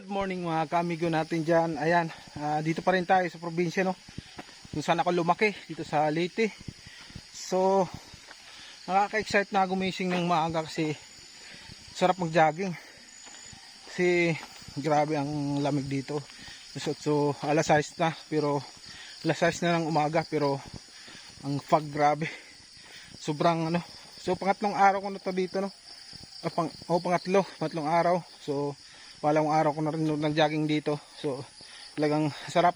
Good morning mga kamigo natin dyan. Ayan, dito pa rin tayo sa probinsya, no? Kung saan ako lumaki, dito sa Leyte. So, nakaka-excite na gumising ng maaga kasi sarap mag-jogging. Kasi grabe ang lamig dito. So alas 6 na, pero alas 6 na ng umaga, pero ang fog grabe. Sobrang ano. So pangatlong araw ko na to dito, no? Pangatlong araw. So walong araw ko na rin nag-jogging dito. So talagang sarap.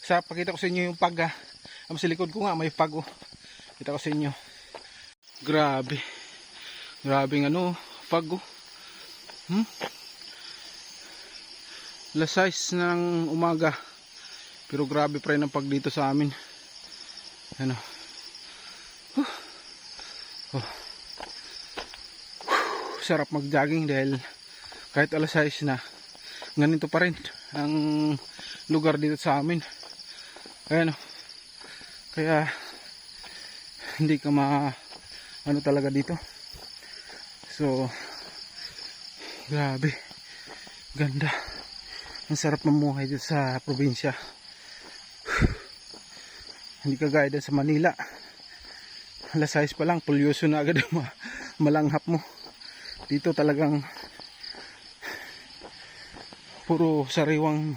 Sarap, pakita ko sa inyo yung pag. Sa likod ko nga may pag. Kita ko sa inyo. Grabe. Grabeng ano, pag. Alas 6 ng umaga. Pero grabe pa rin ang pag dito sa amin. Ano. Sarap mag-jogging dahil kahit alas 6 na, ganito pa rin ang lugar dito sa amin. Ayan, kaya hindi ka ano talaga dito. So grabe, ganda, ang sarap mamuhay dito sa probinsya. Hindi kagaya din sa Manila, alas 6 pa lang pollution na agad malanghap mo. Dito talagang puro sariwang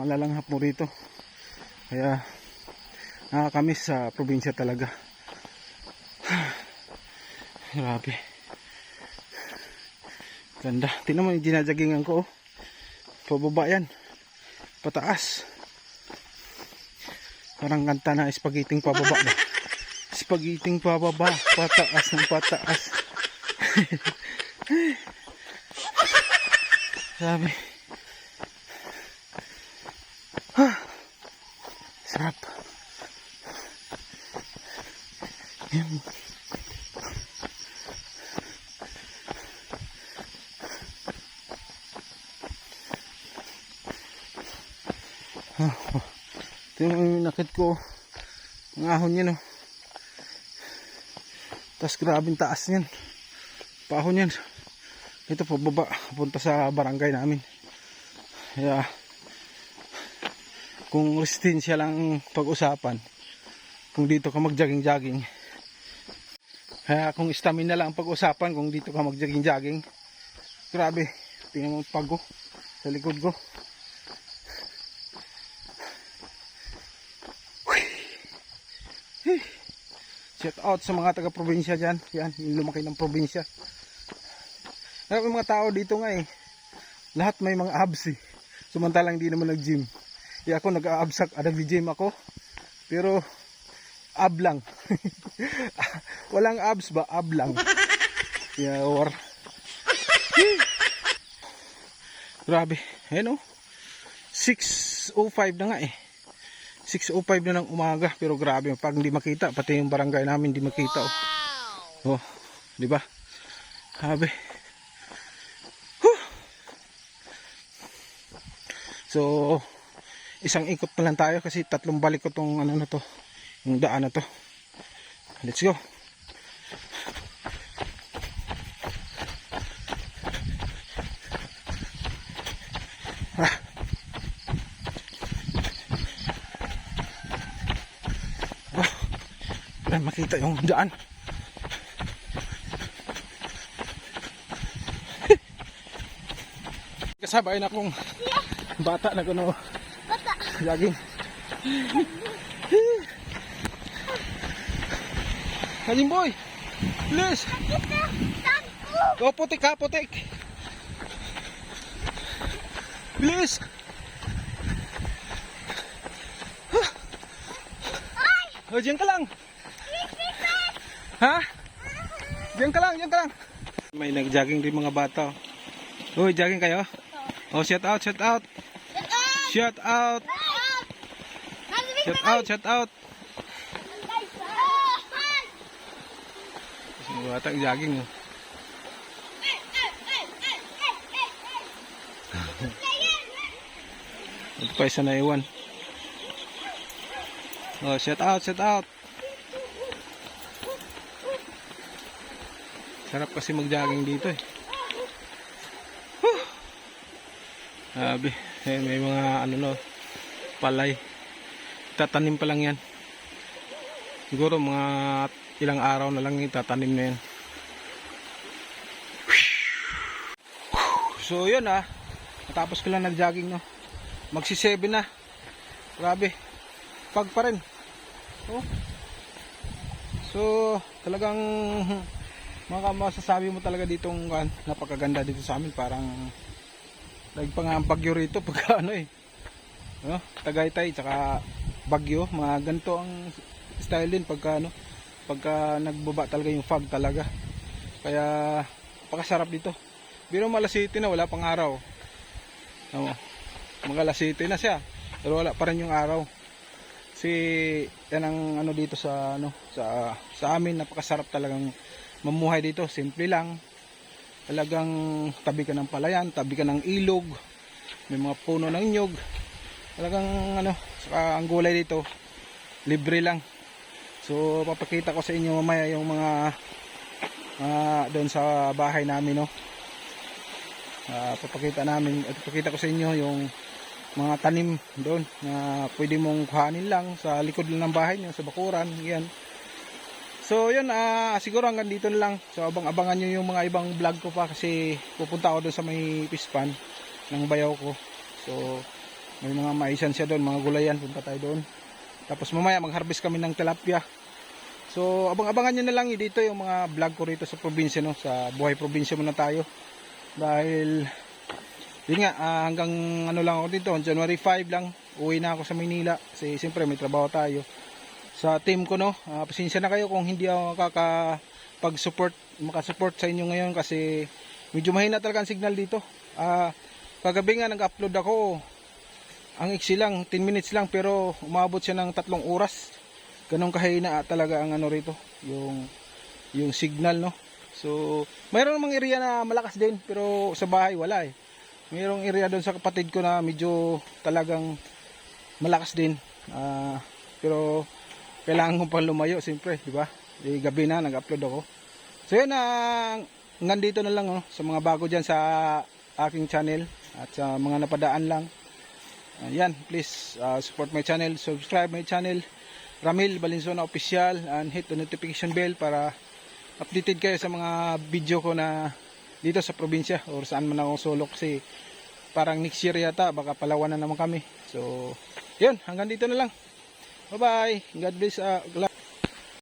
malalanghap mo rito. Kaya nakakamiss sa probinsya talaga. Grabe, ganda. Tingnan mo yung ginajaggingan ko, pababa yan, pataas. Parang kanta na spaghetti pababa ba? Spaghetti pababa, pataas ng pataas. Sabi, sarap. Yan. Ito yung nakit ko, ang ahon niya, no? Tas grabing taas niyan, paahon yan. Ito pababa, punta sa barangay namin. Kaya kung resistensya lang pag-usapan, kung dito ka mag-jogging-jogging. Kaya kung stamina lang pag-usapan, kung dito ka mag-jogging-jogging, grabe, tingnan mo pag-go sa likod ko. Shout out sa mga taga-probinsya dyan. Yan, yung lumaki ng probinsya. May mga tao dito nga lahat may mga abs samantalang hindi naman nag-gym. Ako nag-gym ako, pero ab lang. Walang abs ba? Ab lang. Or grabe. Ayan, 6:05 na nga 6:05 na ng umaga, pero grabe pag hindi makita, pati yung barangay namin hindi makita. Oh, di ba? Grabe. So isang ikot pa lang tayo kasi tatlong balik ko tong ano na to, yung daan na to. Let's go. Para makita yung daan. Kasabay na akong bata na kuno jogging. Kajing boy, please. Go, putik ha, putik. Please. O, diyan ka lang. Ha? Diyan ka lang, diyan ka lang. May nag-jogging din mga bata. Uy, jogging kayo? Oh, shout out, shout out. Shout out. Shout out, shout out. Bata jogging. Ito pa isa na iwan. Oh, shout out, shout out. Sarap kasi mag-jogging dito Grabe, may mga ano no, palay. Tatanim pa lang yan. Siguro mga ilang araw na lang itatanim na yan. So yun natapos ko lang nag-jogging no. Magsi 7 na. Grabe. Pag pa rin. Oh. So talagang masasabi mo talaga ditong napakaganda dito sa amin. Parang nagpang bagyo rito pagka Tagaytay tsaka bagyo, mga ganito ang style din pagka pagka nagbaba talaga yung fog talaga. Kaya pakasarap dito. Biro mo alas 7 na, wala pang araw. Mga alas 7 na siya, pero wala pa rin yung araw. Kasi yan ang dito sa sa amin, napakasarap talagang mamuhay dito. Simple lang. Talagang tabi ka ng palayan, tabi ka ng ilog, may mga puno ng nyug. Talagang saka ang gulay dito libre lang. So papakita ko sa inyo mamaya yung mga doon sa bahay namin papakita ko sa inyo yung mga tanim doon na pwede mong kuhanin lang sa likod lang ng bahay nyo, sa bakuran, yan. So yun, siguro hanggang dito na lang. So abangan nyo yung mga ibang vlog ko pa, kasi pupunta ako doon sa may pispan ng bayaw ko. So may mga maisan siya doon, mga gulayan, punta tayo doon. Tapos mamaya mag-harvest kami ng tilapia. So abangan nyo na lang dito yung mga vlog ko rito sa probinsya, sa buhay probinsya muna tayo. Dahil yun nga, hanggang lang ako dito, January 5 lang uwi na ako sa Maynila, kasi siyempre may trabaho tayo sa team ko. Pasensya na kayo kung hindi ako makasupport sa inyo ngayon, kasi medyo mahina talaga ang signal dito. Kagabi nga nag-upload ako, ang iksi lang 10 minutes lang, pero umabot siya ng 3 oras. Ganun kahina talaga ang rito, yung signal So mayroon namang area na malakas din, pero sa bahay wala mayroong area doon sa kapatid ko na medyo talagang malakas din, pero kailangan ko pa lumayo siyempre, di ba? Gabi na nag-upload ako. So yun, hanggang dito na lang sa mga bago dyan sa aking channel, at sa mga napadaan lang, yan, please support my channel, subscribe my channel, Ramil Valenzuela Official, and hit the notification bell para updated kayo sa mga video ko na dito sa probinsya or saan man ako sulok, kasi parang next year yata baka Palawan na naman kami. So yun, hanggang dito na lang. Bye bye, God bless.